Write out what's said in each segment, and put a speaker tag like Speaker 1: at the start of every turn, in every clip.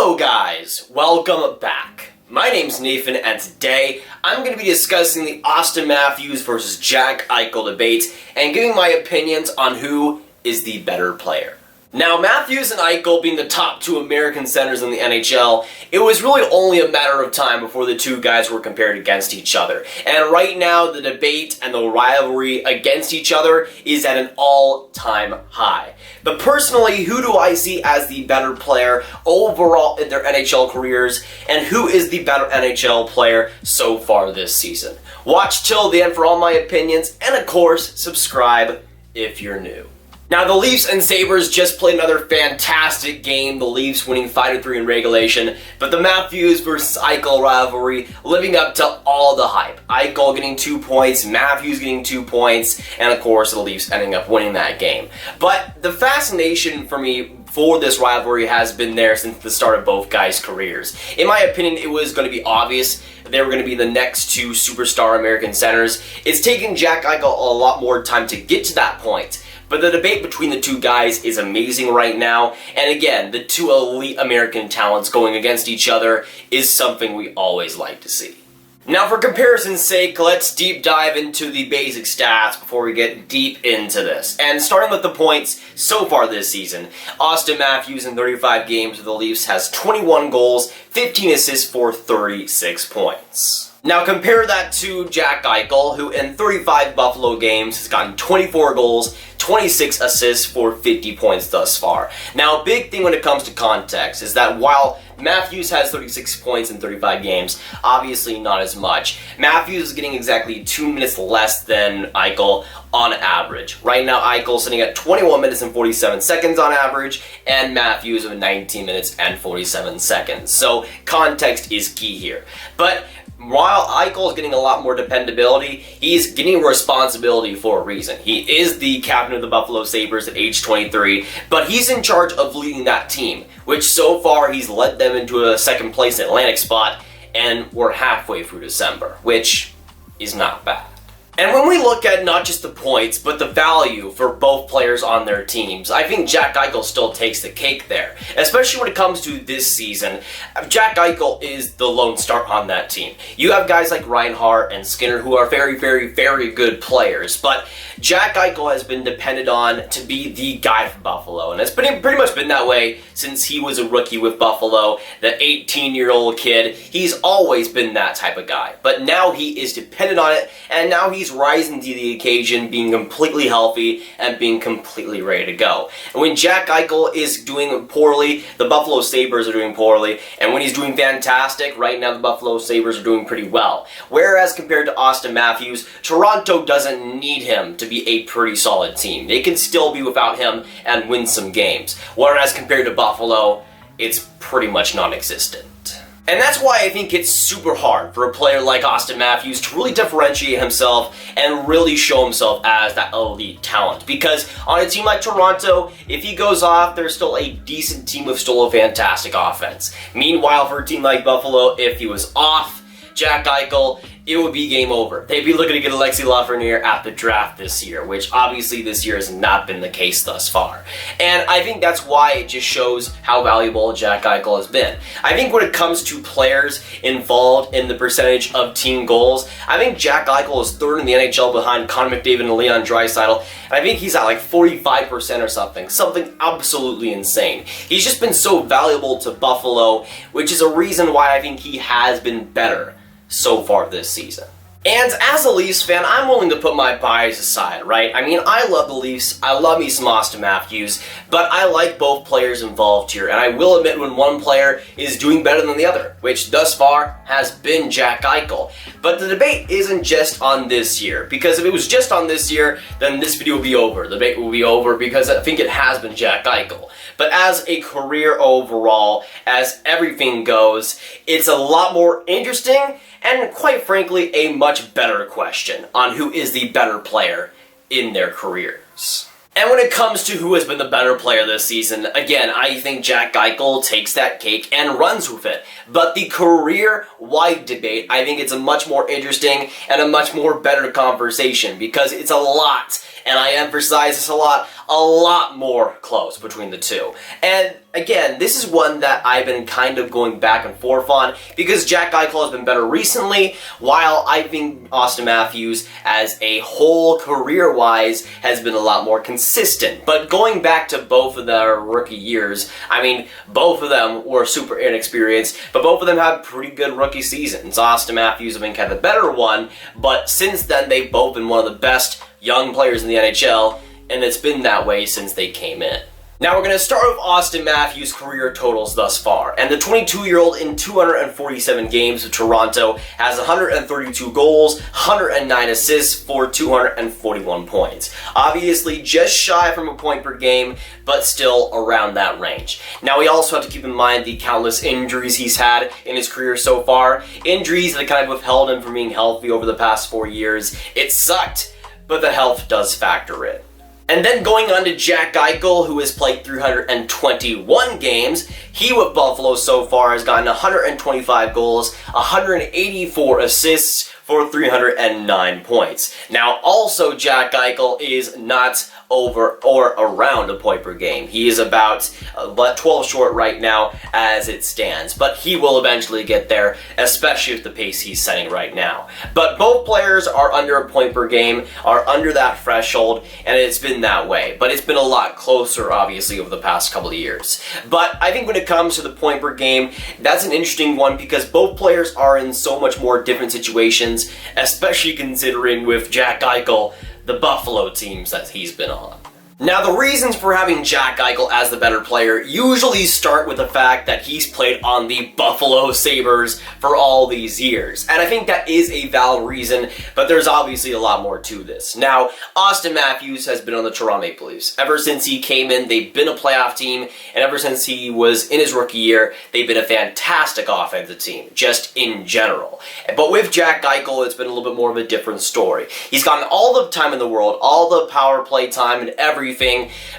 Speaker 1: Hello guys, welcome back. My name's Nathan and today I'm going to be discussing the Auston Matthews versus Jack Eichel debate and giving my opinions on who is the better player. Now, Matthews and Eichel being the top two American centers in the NHL, it was really only a matter of time before the two guys were compared against each other. And right now, the debate and the rivalry against each other is at an all-time high. But personally, who do I see as the better player overall in their NHL careers, and who is the better NHL player so far this season? Watch till the end for all my opinions, and of course, subscribe if you're new. Now, the Leafs and Sabres just played another fantastic game, the Leafs winning 5-3 in regulation, but the Matthews versus Eichel rivalry living up to all the hype. Eichel getting 2 points, Matthews getting 2 points, and of course the Leafs ending up winning that game. But the fascination for me for this rivalry has been there since the start of both guys' careers. In my opinion, it was going to be obvious they were going to be the next two superstar American centers. It's taken Jack Eichel a lot more time to get to that point. But the debate between the two guys is amazing right now, and again, the two elite American talents going against each other is something we always like to see. Now, for comparison's sake, let's deep dive into the basic stats before we get deep into this. And starting with the points so far this season, Auston Matthews in 35 games with the Leafs has 21 goals, 15 assists for 36 points. Now compare that to Jack Eichel, who in 35 Buffalo games has gotten 24 goals, 26 assists for 50 points thus far. Now, a big thing when it comes to context is that while Matthews has 36 points in 35 games, obviously not as much, Matthews is getting exactly 2 minutes less than Eichel on average. Right now, Eichel sitting at 21 minutes and 47 seconds on average, and Matthews with 19 minutes and 47 seconds. So, context is key here. But while Eichel is getting a lot more dependability, he's getting responsibility for a reason. He is the captain of the Buffalo Sabres at age 23, but he's in charge of leading that team, which so far he's led them into a second place Atlantic spot, and we're halfway through December, which is not bad. And when we look at not just the points, but the value for both players on their teams, I think Jack Eichel still takes the cake there. Especially when it comes to this season, Jack Eichel is the lone star on that team. You have guys like Reinhart and Skinner who are very, very, very good players, but Jack Eichel has been depended on to be the guy for Buffalo, and it's pretty much been that way since he was a rookie with Buffalo, the 18-year-old kid. He's always been that type of guy, but now he is dependent on it, and now he's rising to the occasion, being completely healthy and being completely ready to go. And when Jack Eichel is doing poorly, the Buffalo Sabres are doing poorly, and when he's doing fantastic, right now the Buffalo Sabres are doing pretty well. Whereas compared to Auston Matthews, Toronto doesn't need him to be a pretty solid team. They can still be without him and win some games. Whereas compared to Buffalo, it's pretty much non-existent. And that's why I think it's super hard for a player like Auston Matthews to really differentiate himself and really show himself as that elite talent. Because on a team like Toronto, if he goes off, there's still a decent team with still a fantastic offense. Meanwhile, for a team like Buffalo, if he was off, Jack Eichel, it would be game over. They'd be looking to get Alexis Lafreniere at the draft this year, which obviously this year has not been the case thus far. And I think that's why it just shows how valuable Jack Eichel has been. I think when it comes to players involved in the percentage of team goals, I think Jack Eichel is third in the NHL behind Connor McDavid and Leon Draisaitl. And I think he's at like 45% or something absolutely insane. He's just been so valuable to Buffalo, which is a reason why I think he has been better so far this season. And as a Leafs fan, I'm willing to put my bias aside, right? I mean, I love the Leafs, I love me some Auston Matthews, but I like both players involved here, and I will admit when one player is doing better than the other, which thus far has been Jack Eichel. But the debate isn't just on this year, because if it was just on this year, then this video would be over. The debate will be over because I think it has been Jack Eichel. But as a career overall, as everything goes, it's a lot more interesting and, quite frankly, a much better question on who is the better player in their careers. And when it comes to who has been the better player this season, again, I think Jack Eichel takes that cake and runs with it. But the career-wide debate, I think it's a much more interesting and a much more better conversation because it's a lot And I emphasize this a lot more close between the two. And again, this is one that I've been kind of going back and forth on because Jack Eichel has been better recently, while I think Auston Matthews as a whole career-wise has been a lot more consistent. But going back to both of their rookie years, I mean, both of them were super inexperienced, but both of them had pretty good rookie seasons. Auston Matthews has been kind of the better one, but since then they've both been one of the best young players in the NHL, and it's been that way since they came in. Now we're going to start with Auston Matthews' career totals thus far, and the 22-year-old in 247 games with Toronto has 132 goals, 109 assists for 241 points. Obviously just shy from a point per game, but still around that range. Now we also have to keep in mind the countless injuries he's had in his career so far, injuries that kind of withheld him from being healthy over the past 4 years. It sucked, but the health does factor in. And then going on to Jack Eichel, who has played 321 games. He with Buffalo so far has gotten 125 goals, 184 assists for 309 points. Now also Jack Eichel is not over or around a point per game. He is about 12 short right now as it stands, but he will eventually get there, especially with the pace he's setting right now. But both players are under a point per game, are under that threshold, and it's been that way. But it's been a lot closer, obviously, over the past couple of years. But I think when it comes to the point per game, that's an interesting one because both players are in so much more different situations, especially considering with Jack Eichel, the Buffalo teams that he's been on. Now, the reasons for having Jack Eichel as the better player usually start with the fact that he's played on the Buffalo Sabres for all these years. And I think that is a valid reason, but there's obviously a lot more to this. Now, Auston Matthews has been on the Toronto Maple Leafs. Ever since he came in, they've been a playoff team, and ever since he was in his rookie year, they've been a fantastic offensive team, just in general. But with Jack Eichel, it's been a little bit more of a different story. He's gotten all the time in the world, all the power play time and everything,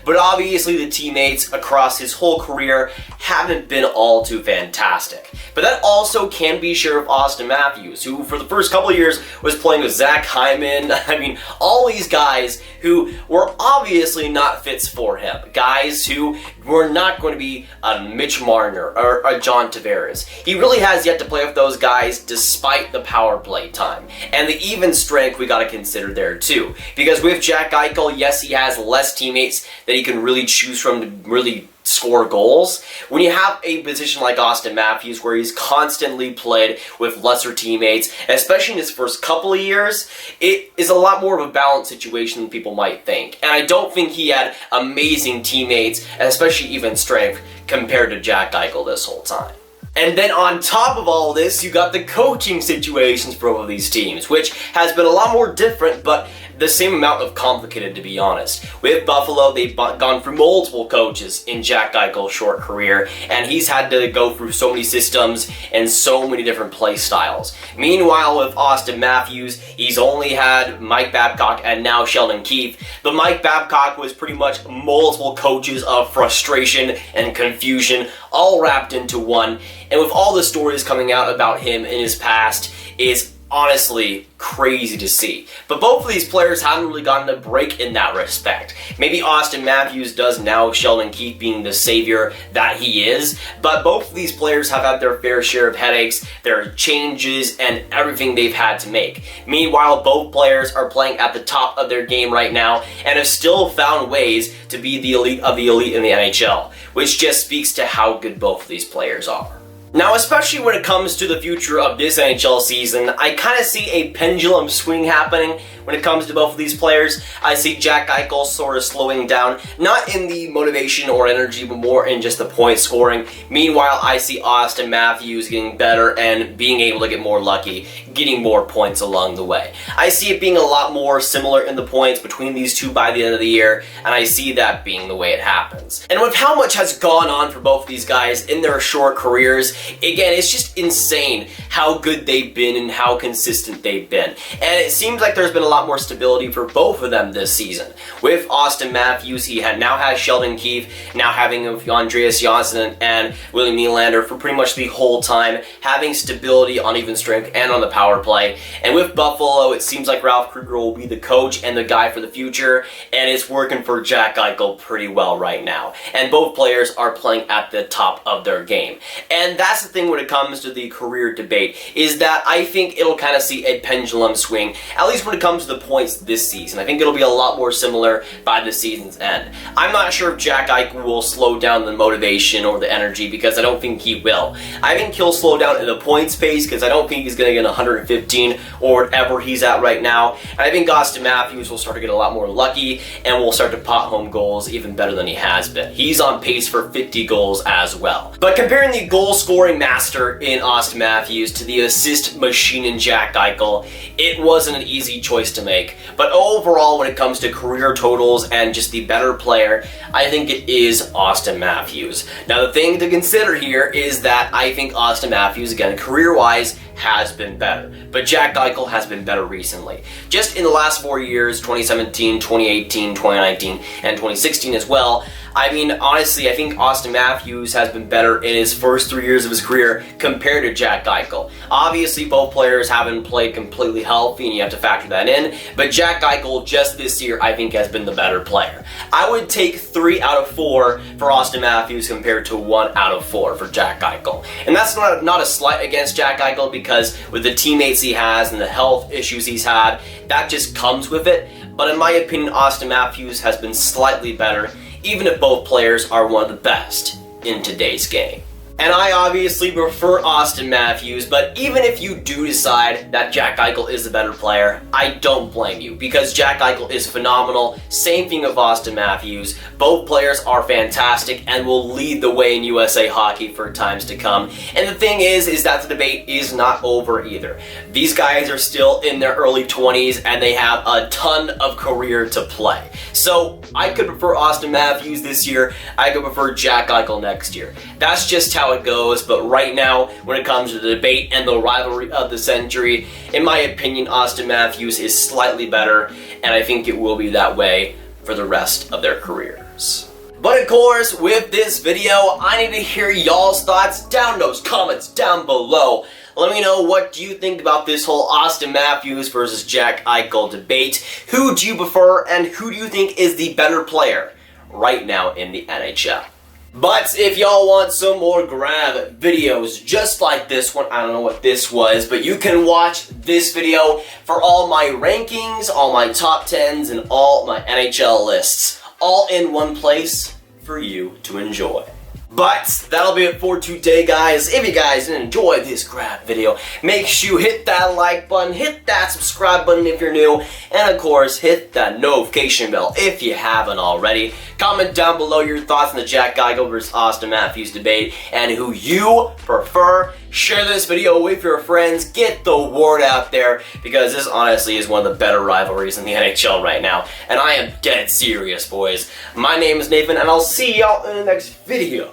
Speaker 1: but obviously the teammates across his whole career haven't been all too fantastic. But that also can be shared with Auston Matthews, who for the first couple of years was playing with Zach Hyman. I mean, all these guys who were obviously not fits for him. Guys who were not going to be a Mitch Marner or a John Tavares. He really has yet to play with those guys despite the power play time. And the even strength we got to consider there too. Because with Jack Eichel, yes, he has less teammates that he can really choose from to really score goals. When you have a position like Auston Matthews where he's constantly played with lesser teammates, especially in his first couple of years, it is a lot more of a balanced situation than people might think. And I don't think he had amazing teammates, especially even strength, compared to Jack Eichel this whole time. And then on top of all this, you got the coaching situations for both of these teams, which has been a lot more different, but the same amount of complicated, to be honest. With Buffalo, they've gone through multiple coaches in Jack Eichel's short career, and he's had to go through so many systems and so many different play styles. Meanwhile, with Auston Matthews, he's only had Mike Babcock and now Sheldon Keefe, but Mike Babcock was pretty much multiple coaches of frustration and confusion, all wrapped into one. And with all the stories coming out about him in his past, it's honestly crazy to see. But both of these players haven't really gotten a break in that respect. Maybe Auston Matthews does now, Sheldon Keefe being the savior that he is, but both of these players have had their fair share of headaches, their changes, and everything they've had to make. Meanwhile, both players are playing at the top of their game right now and have still found ways to be the elite of the elite in the NHL, which just speaks to how good both of these players are. Now, especially when it comes to the future of this NHL season, I kind of see a pendulum swing happening when it comes to both of these players. I see Jack Eichel sort of slowing down, not in the motivation or energy, but more in just the point scoring. Meanwhile, I see Auston Matthews getting better and being able to get more lucky, getting more points along the way. I see it being a lot more similar in the points between these two by the end of the year, and I see that being the way it happens. And with how much has gone on for both of these guys in their short careers, again, it's just insane how good they've been and how consistent they've been. And it seems like there's been a lot more stability for both of them this season. With Auston Matthews, he now has Sheldon Keefe, now having Andreas Johnsson and Willie Nylander for pretty much the whole time, having stability on even strength and on the power power play. And with Buffalo, it seems like Ralph Krueger will be the coach and the guy for the future, and it's working for Jack Eichel pretty well right now. And both players are playing at the top of their game. And that's the thing when it comes to the career debate, is that I think it'll kind of see a pendulum swing, at least when it comes to the points this season. I think it'll be a lot more similar by the season's end. I'm not sure if Jack Eichel will slow down the motivation or the energy, because I don't think he will. I think he'll slow down in the points pace, because I don't think he's going to get 115 or whatever he's at right now. And I think Auston Matthews will start to get a lot more lucky and will start to pot home goals even better than he has been. He's on pace for 50 goals as well. But comparing the goal scoring master in Auston Matthews to the assist machine in Jack Eichel, it wasn't an easy choice to make. But overall, when it comes to career totals and just the better player, I think it is Auston Matthews. Now, the thing to consider here is that I think Auston Matthews, again, career-wise, has been better. But Jack Eichel has been better recently. Just in the last 4 years, 2017, 2018, 2019, and 2016 as well, I mean, honestly, I think Auston Matthews has been better in his first 3 years of his career compared to Jack Eichel. Obviously, both players haven't played completely healthy, and you have to factor that in, but Jack Eichel, just this year, I think has been the better player. I would take 3 out of 4 for Auston Matthews compared to 1 out of 4 for Jack Eichel. And that's not a slight against Jack Eichel, because with the teammates he has and the health issues he's had, that just comes with it. But in my opinion, Auston Matthews has been slightly better, even if both players are one of the best in today's game. And I obviously prefer Auston Matthews, but even if you do decide that Jack Eichel is the better player, I don't blame you, because Jack Eichel is phenomenal. Same thing with Auston Matthews. Both players are fantastic and will lead the way in USA hockey for times to come. And the thing is that the debate is not over either. These guys are still in their early 20s and they have a ton of career to play. So I could prefer Auston Matthews this year. I could prefer Jack Eichel next year. That's just how it goes, but right now, when it comes to the debate and the rivalry of the century, in my opinion, Auston Matthews is slightly better, and I think it will be that way for the rest of their careers. But of course, with this video, I need to hear y'all's thoughts down in those comments down below. Let me know, what do you think about this whole Auston Matthews versus Jack Eichel debate? Who do you prefer, and who do you think is the better player right now in the NHL? But if y'all want some more Grav videos just like this one, I don't know what this was, but you can watch this video for all my rankings, all my top 10s, and all my NHL lists, all in one place for you to enjoy. But that'll be it for today, guys. If you guys enjoyed this Grav video, make sure you hit that like button, hit that subscribe button if you're new, and of course, hit that notification bell if you haven't already. Comment down below your thoughts on the Jack Eichel versus Auston Matthews debate and who you prefer. Share this video with your friends, get the word out there, because this honestly is one of the better rivalries in the NHL right now. And I am dead serious, boys. My name is Nathan, and I'll see y'all in the next video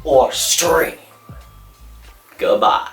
Speaker 1: or stream. Goodbye.